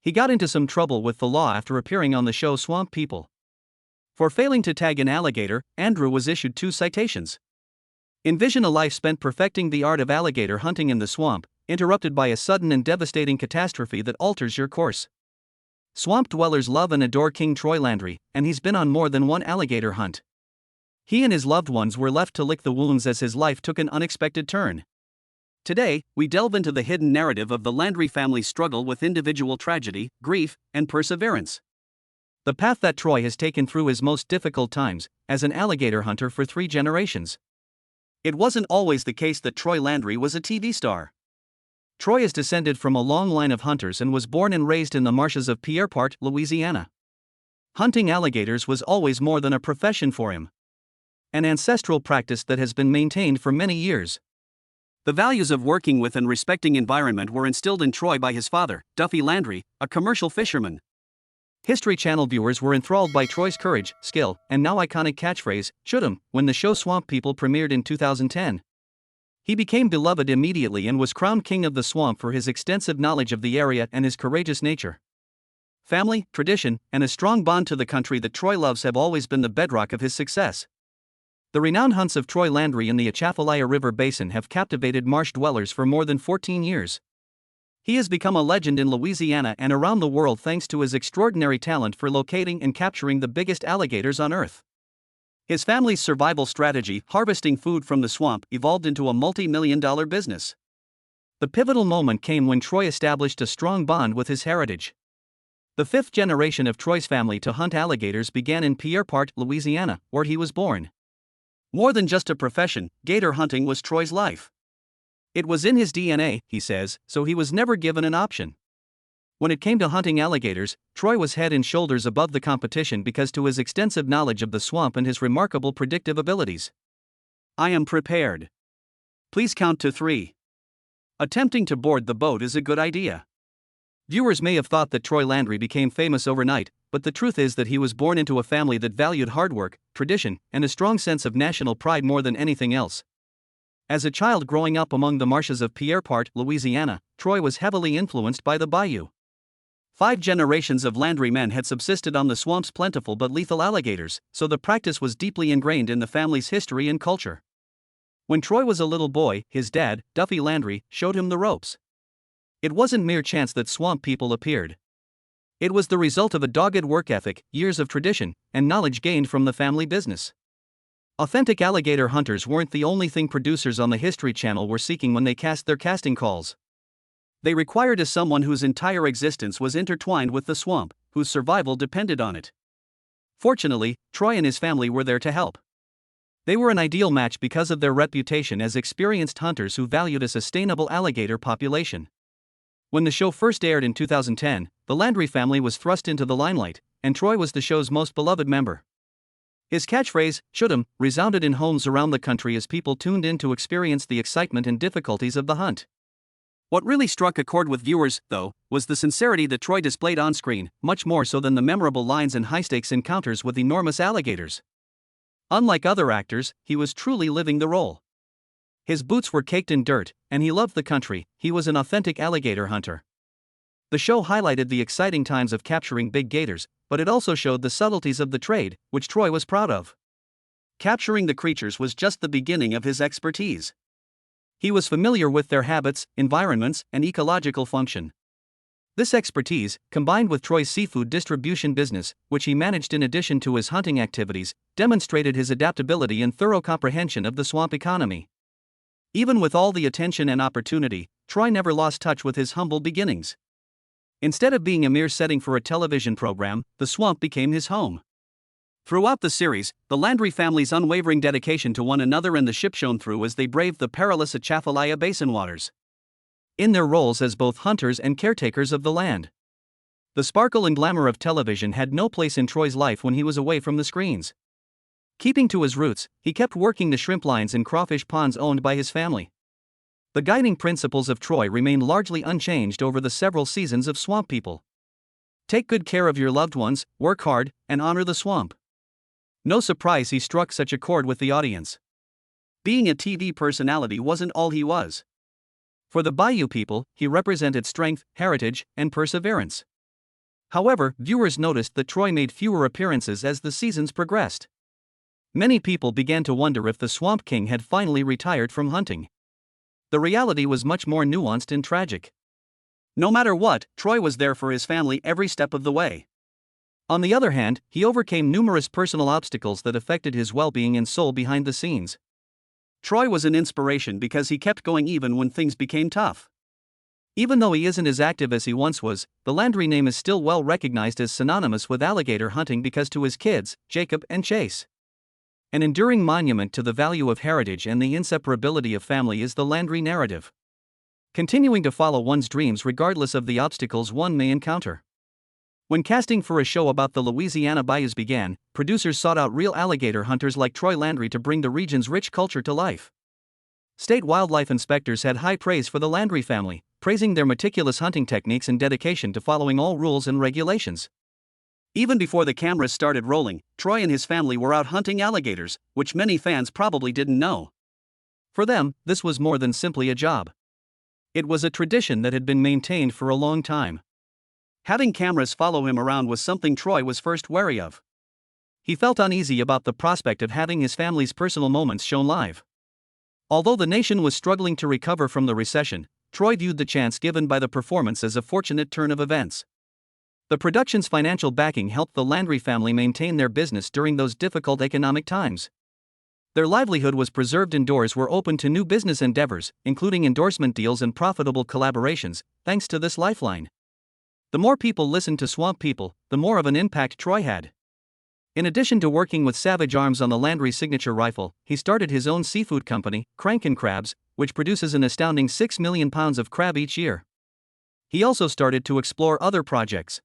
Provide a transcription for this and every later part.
He got into some trouble with the law after appearing on the show Swamp People. For failing to tag an alligator, Andrew was issued 2 citations. Envision a life spent perfecting the art of alligator hunting in the swamp, interrupted by a sudden and devastating catastrophe that alters your course. Swamp dwellers love and adore King Troy Landry, and he's been on more than one alligator hunt. He and his loved ones were left to lick the wounds as his life took an unexpected turn. Today, we delve into the hidden narrative of the Landry family's struggle with individual tragedy, grief, and perseverance. The path that Troy has taken through his most difficult times, as an alligator hunter for 3 generations. It wasn't always the case that Troy Landry was a TV star. Troy is descended from a long line of hunters and was born and raised in the marshes of Pierrepont, Louisiana. Hunting alligators was always more than a profession for him. An ancestral practice that has been maintained for many years. The values of working with and respecting environment were instilled in Troy by his father, Duffy Landry, a commercial fisherman. History Channel viewers were enthralled by Troy's courage, skill, and now iconic catchphrase, "Shoot 'em," when the show Swamp People premiered in 2010. He became beloved immediately and was crowned king of the swamp for his extensive knowledge of the area and his courageous nature. Family, tradition, and a strong bond to the country that Troy loves have always been the bedrock of his success. The renowned hunts of Troy Landry in the Atchafalaya River Basin have captivated marsh dwellers for more than 14 years. He has become a legend in Louisiana and around the world thanks to his extraordinary talent for locating and capturing the biggest alligators on Earth. His family's survival strategy, harvesting food from the swamp, evolved into a multi-million-dollar business. The pivotal moment came when Troy established a strong bond with his heritage. The 5th generation of Troy's family to hunt alligators began in Pierrepont, Louisiana, where he was born. More than just a profession, gator hunting was Troy's life. It was in his DNA, he says, so he was never given an option. When it came to hunting alligators, Troy was head and shoulders above the competition because to his extensive knowledge of the swamp and his remarkable predictive abilities. "I am prepared. Please count to 3. Attempting to board the boat is a good idea." Viewers may have thought that Troy Landry became famous overnight, but the truth is that he was born into a family that valued hard work, tradition, and a strong sense of national pride more than anything else. As a child growing up among the marshes of Pierrepont, Louisiana, Troy was heavily influenced by the bayou. 5 generations of Landry men had subsisted on the swamp's plentiful but lethal alligators, so the practice was deeply ingrained in the family's history and culture. When Troy was a little boy, his dad, Duffy Landry, showed him the ropes. It wasn't mere chance that Swamp People appeared. It was the result of a dogged work ethic, years of tradition, and knowledge gained from the family business. Authentic alligator hunters weren't the only thing producers on the History Channel were seeking when they cast their casting calls. They required someone whose entire existence was intertwined with the swamp, whose survival depended on it. Fortunately, Troy and his family were there to help. They were an ideal match because of their reputation as experienced hunters who valued a sustainable alligator population. When the show first aired in 2010, the Landry family was thrust into the limelight, and Troy was the show's most beloved member. His catchphrase, "Shoot 'em," resounded in homes around the country as people tuned in to experience the excitement and difficulties of the hunt. What really struck a chord with viewers, though, was the sincerity that Troy displayed on screen, much more so than the memorable lines and high-stakes encounters with enormous alligators. Unlike other actors, he was truly living the role. His boots were caked in dirt, and he loved the country. He was an authentic alligator hunter. The show highlighted the exciting times of capturing big gators, but it also showed the subtleties of the trade, which Troy was proud of. Capturing the creatures was just the beginning of his expertise. He was familiar with their habits, environments, and ecological function. This expertise, combined with Troy's seafood distribution business, which he managed in addition to his hunting activities, demonstrated his adaptability and thorough comprehension of the swamp economy. Even with all the attention and opportunity, Troy never lost touch with his humble beginnings. Instead of being a mere setting for a television program, the swamp became his home. Throughout the series, the Landry family's unwavering dedication to one another and the ship shone through as they braved the perilous Atchafalaya Basin waters. In their roles as both hunters and caretakers of the land, the sparkle and glamour of television had no place in Troy's life when he was away from the screens. Keeping to his roots, he kept working the shrimp lines and crawfish ponds owned by his family. The guiding principles of Troy remain largely unchanged over the several seasons of Swamp People. Take good care of your loved ones, work hard, and honor the swamp. No surprise he struck such a chord with the audience. Being a TV personality wasn't all he was. For the Bayou people, he represented strength, heritage, and perseverance. However, viewers noticed that Troy made fewer appearances as the seasons progressed. Many people began to wonder if the Swamp King had finally retired from hunting. The reality was much more nuanced and tragic. No matter what, Troy was there for his family every step of the way. On the other hand, he overcame numerous personal obstacles that affected his well-being and soul behind the scenes. Troy was an inspiration because he kept going even when things became tough. Even though he isn't as active as he once was, the Landry name is still well recognized as synonymous with alligator hunting because to his kids, Jacob and Chase. An enduring monument to the value of heritage and the inseparability of family is the Landry narrative. Continuing to follow one's dreams regardless of the obstacles one may encounter. When casting for a show about the Louisiana bayous began, producers sought out real alligator hunters like Troy Landry to bring the region's rich culture to life. State wildlife inspectors had high praise for the Landry family, praising their meticulous hunting techniques and dedication to following all rules and regulations. Even before the cameras started rolling, Troy and his family were out hunting alligators, which many fans probably didn't know. For them, this was more than simply a job. It was a tradition that had been maintained for a long time. Having cameras follow him around was something Troy was first wary of. He felt uneasy about the prospect of having his family's personal moments shown live. Although the nation was struggling to recover from the recession, Troy viewed the chance given by the performance as a fortunate turn of events. The production's financial backing helped the Landry family maintain their business during those difficult economic times. Their livelihood was preserved and doors were open to new business endeavors, including endorsement deals and profitable collaborations, thanks to this lifeline. The more people listened to Swamp People, the more of an impact Troy had. In addition to working with Savage Arms on the Landry signature rifle, he started his own seafood company, Crankin' Crabs, which produces an astounding 6 million pounds of crab each year. He also started to explore other projects.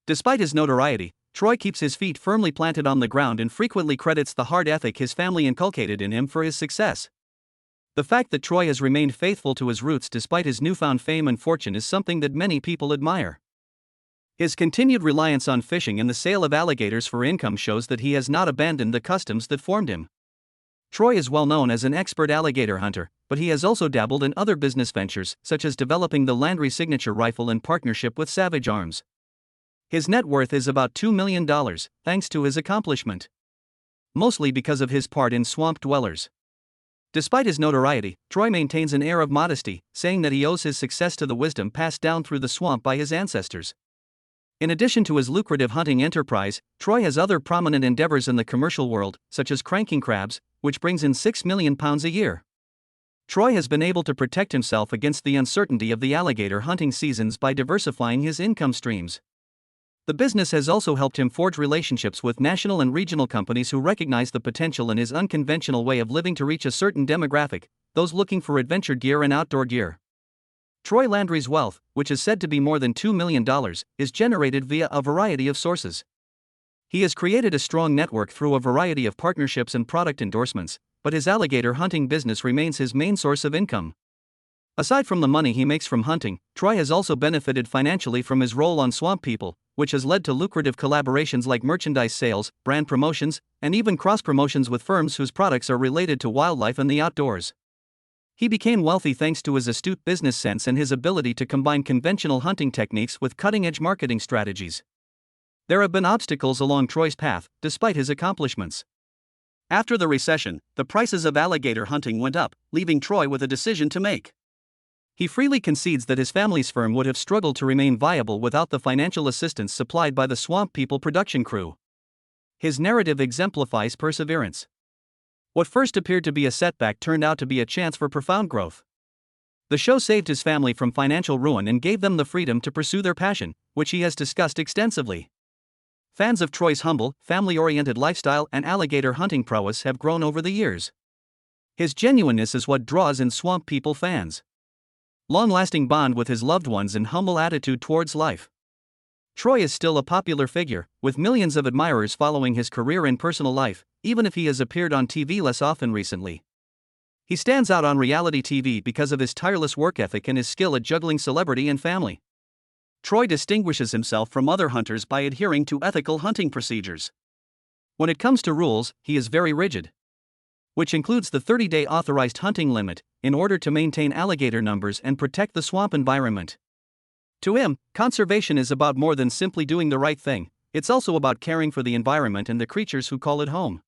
Despite his notoriety, Troy keeps his feet firmly planted on the ground and frequently credits the hard ethic his family inculcated in him for his success. The fact that Troy has remained faithful to his roots despite his newfound fame and fortune is something that many people admire. His continued reliance on fishing and the sale of alligators for income shows that he has not abandoned the customs that formed him. Troy is well known as an expert alligator hunter, but he has also dabbled in other business ventures, such as developing the Landry signature rifle in partnership with Savage Arms. His net worth is about $2 million, thanks to his accomplishment. Mostly because of his part in Swamp Dwellers. Despite his notoriety, Troy maintains an air of modesty, saying that he owes his success to the wisdom passed down through the swamp by his ancestors. In addition to his lucrative hunting enterprise, Troy has other prominent endeavors in the commercial world, such as Crankin' Crabs, which brings in 6 million pounds a year. Troy has been able to protect himself against the uncertainty of the alligator hunting seasons by diversifying his income streams. The business has also helped him forge relationships with national and regional companies who recognize the potential in his unconventional way of living to reach a certain demographic, those looking for adventure gear and outdoor gear. Troy Landry's wealth, which is said to be more than $2 million, is generated via a variety of sources. He has created a strong network through a variety of partnerships and product endorsements, but his alligator hunting business remains his main source of income. Aside from the money he makes from hunting, Troy has also benefited financially from his role on Swamp People, which has led to lucrative collaborations like merchandise sales, brand promotions, and even cross-promotions with firms whose products are related to wildlife and the outdoors. He became wealthy thanks to his astute business sense and his ability to combine conventional hunting techniques with cutting-edge marketing strategies. There have been obstacles along Troy's path, despite his accomplishments. After the recession, the prices of alligator hunting went up, leaving Troy with a decision to make. He freely concedes that his family's firm would have struggled to remain viable without the financial assistance supplied by the Swamp People production crew. His narrative exemplifies perseverance. What first appeared to be a setback turned out to be a chance for profound growth. The show saved his family from financial ruin and gave them the freedom to pursue their passion, which he has discussed extensively. Fans of Troy's humble, family-oriented lifestyle and alligator hunting prowess have grown over the years. His genuineness is what draws in Swamp People fans. Long-lasting bond with his loved ones and humble attitude towards life. Troy is still a popular figure, with millions of admirers following his career and personal life, even if he has appeared on TV less often recently. He stands out on reality TV because of his tireless work ethic and his skill at juggling celebrity and family. Troy distinguishes himself from other hunters by adhering to ethical hunting procedures. When it comes to rules, he is very rigid, which includes the 30-day authorized hunting limit, in order to maintain alligator numbers and protect the swamp environment. To him, conservation is about more than simply doing the right thing, it's also about caring for the environment and the creatures who call it home.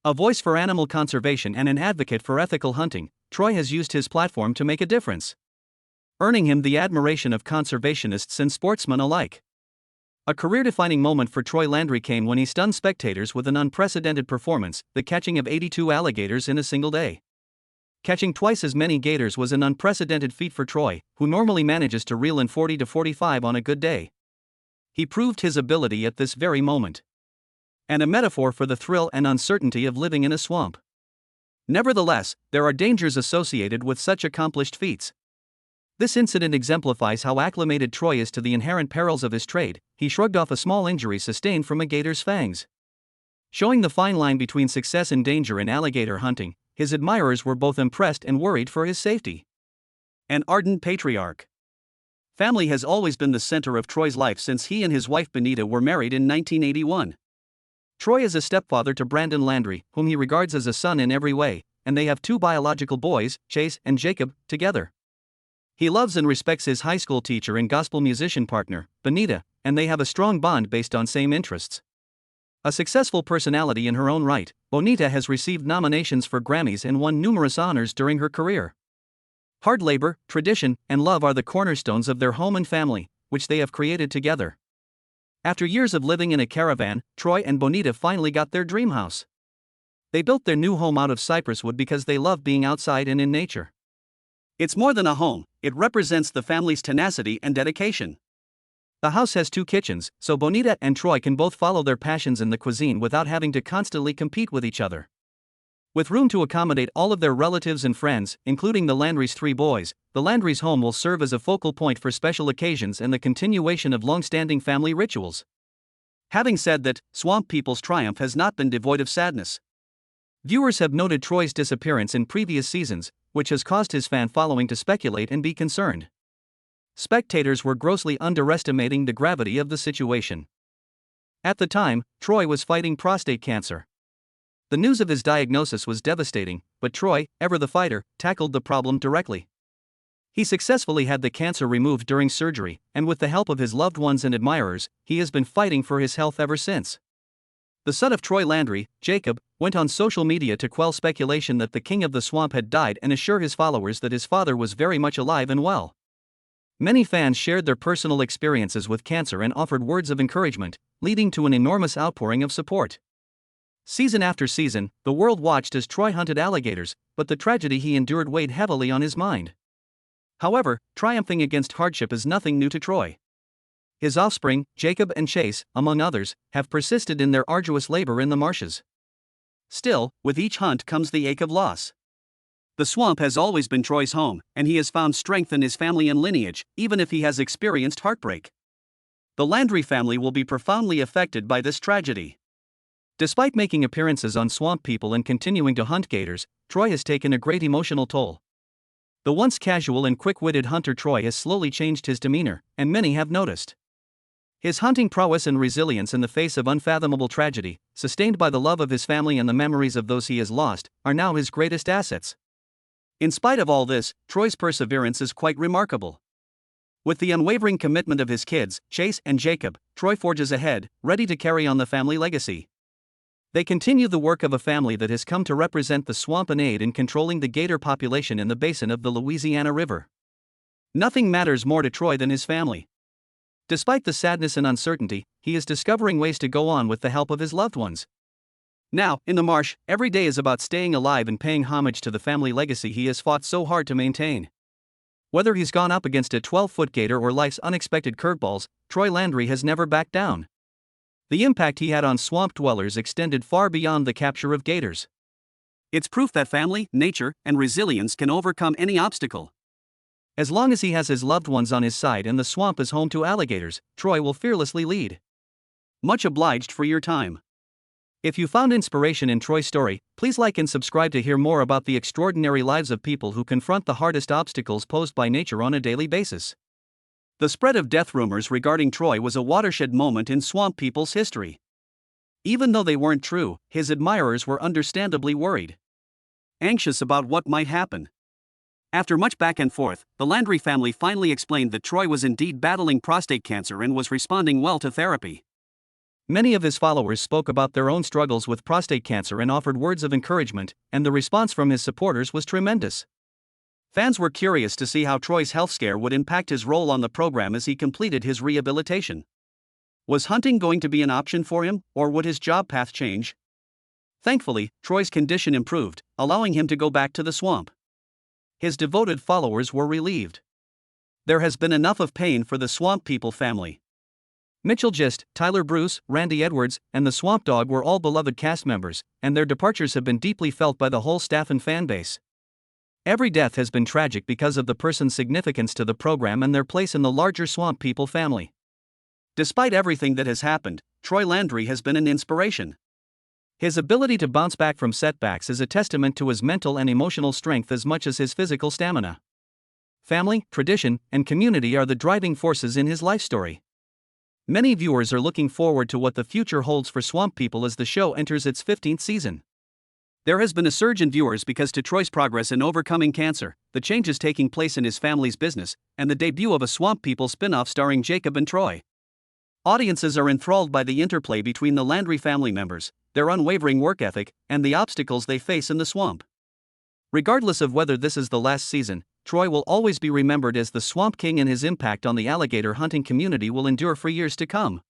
A voice for animal conservation and an advocate for ethical hunting, Troy has used his platform to make a difference, earning him the admiration of conservationists and sportsmen alike. A career-defining moment for Troy Landry came when he stunned spectators with an unprecedented performance, the catching of 82 alligators in a single day. Catching twice as many gators was an unprecedented feat for Troy, who normally manages to reel in 40 to 45 on a good day. He proved his ability at this very moment. And a metaphor for the thrill and uncertainty of living in a swamp. Nevertheless, there are dangers associated with such accomplished feats. This incident exemplifies how acclimated Troy is to the inherent perils of his trade. He shrugged off a small injury sustained from a gator's fangs. Showing the fine line between success and danger in alligator hunting, his admirers were both impressed and worried for his safety. An ardent patriarch. Family has always been the center of Troy's life since he and his wife Benita were married in 1981. Troy is a stepfather to Brandon Landry, whom he regards as a son in every way, and they have two biological boys, Chase and Jacob, together. He loves and respects his high school teacher and gospel musician partner, Benita, and they have a strong bond based on same interests. A successful personality in her own right, Bonita has received nominations for Grammys and won numerous honors during her career. Hard labor, tradition, and love are the cornerstones of their home and family, which they have created together. After years of living in a caravan, Troy and Bonita finally got their dream house. They built their new home out of cypress wood because they love being outside and in nature. It's more than a home, it represents the family's tenacity and dedication. The house has two kitchens, so Bonita and Troy can both follow their passions in the cuisine without having to constantly compete with each other. With room to accommodate all of their relatives and friends, including the Landry's three boys, the Landry's home will serve as a focal point for special occasions and the continuation of long-standing family rituals. Having said that, Swamp People's triumph has not been devoid of sadness. Viewers have noted Troy's disappearance in previous seasons, which has caused his fan following to speculate and be concerned. Spectators were grossly underestimating the gravity of the situation. At the time, Troy was fighting prostate cancer. The news of his diagnosis was devastating, but Troy, ever the fighter, tackled the problem directly. He successfully had the cancer removed during surgery, and with the help of his loved ones and admirers, he has been fighting for his health ever since. The son of Troy Landry, Jacob, went on social media to quell speculation that the king of the swamp had died and assure his followers that his father was very much alive and well. Many fans shared their personal experiences with cancer and offered words of encouragement, leading to an enormous outpouring of support. Season after season, the world watched as Troy hunted alligators, but the tragedy he endured weighed heavily on his mind. However, triumphing against hardship is nothing new to Troy. His offspring, Jacob and Chase, among others, have persisted in their arduous labor in the marshes. Still, with each hunt comes the ache of loss. The swamp has always been Troy's home, and he has found strength in his family and lineage, even if he has experienced heartbreak. The Landry family will be profoundly affected by this tragedy. Despite making appearances on Swamp People and continuing to hunt gators, Troy has taken a great emotional toll. The once casual and quick-witted hunter Troy has slowly changed his demeanor, and many have noticed. His hunting prowess and resilience in the face of unfathomable tragedy, sustained by the love of his family and the memories of those he has lost, are now his greatest assets. In spite of all this, Troy's perseverance is quite remarkable. With the unwavering commitment of his kids, Chase and Jacob, Troy forges ahead, ready to carry on the family legacy. They continue the work of a family that has come to represent the swamp and aid in controlling the gator population in the basin of the Louisiana River. Nothing matters more to Troy than his family. Despite the sadness and uncertainty, he is discovering ways to go on with the help of his loved ones. Now, in the marsh, every day is about staying alive and paying homage to the family legacy he has fought so hard to maintain. Whether he's gone up against a 12-foot gator or life's unexpected curveballs, Troy Landry has never backed down. The impact he had on swamp dwellers extended far beyond the capture of gators. It's proof that family, nature, and resilience can overcome any obstacle. As long as he has his loved ones on his side and the swamp is home to alligators, Troy will fearlessly lead. Much obliged for your time. If you found inspiration in Troy's story, please like and subscribe to hear more about the extraordinary lives of people who confront the hardest obstacles posed by nature on a daily basis. The spread of death rumors regarding Troy was a watershed moment in Swamp People's history. Even though they weren't true, his admirers were understandably worried, anxious about what might happen. After much back and forth, the Landry family finally explained that Troy was indeed battling prostate cancer and was responding well to therapy. Many of his followers spoke about their own struggles with prostate cancer and offered words of encouragement, and the response from his supporters was tremendous. Fans were curious to see how Troy's health scare would impact his role on the program as he completed his rehabilitation. Was hunting going to be an option for him, or would his job path change? Thankfully, Troy's condition improved, allowing him to go back to the swamp. His devoted followers were relieved. There has been enough of pain for the Swamp People family. Mitchell Gist, Tyler Bruce, Randy Edwards, and the Swamp Dog were all beloved cast members, and their departures have been deeply felt by the whole staff and fan base. Every death has been tragic because of the person's significance to the program and their place in the larger Swamp People family. Despite everything that has happened, Troy Landry has been an inspiration. His ability to bounce back from setbacks is a testament to his mental and emotional strength as much as his physical stamina. Family, tradition, and community are the driving forces in his life story. Many viewers are looking forward to what the future holds for Swamp People as the show enters its 15th season. There has been a surge in viewers because to Troy's progress in overcoming cancer, the changes taking place in his family's business, and the debut of a Swamp People spin-off starring Jacob and Troy. Audiences are enthralled by the interplay between the Landry family members, their unwavering work ethic, and the obstacles they face in the swamp. Regardless of whether this is the last season, Troy will always be remembered as the Swamp King, and his impact on the alligator hunting community will endure for years to come.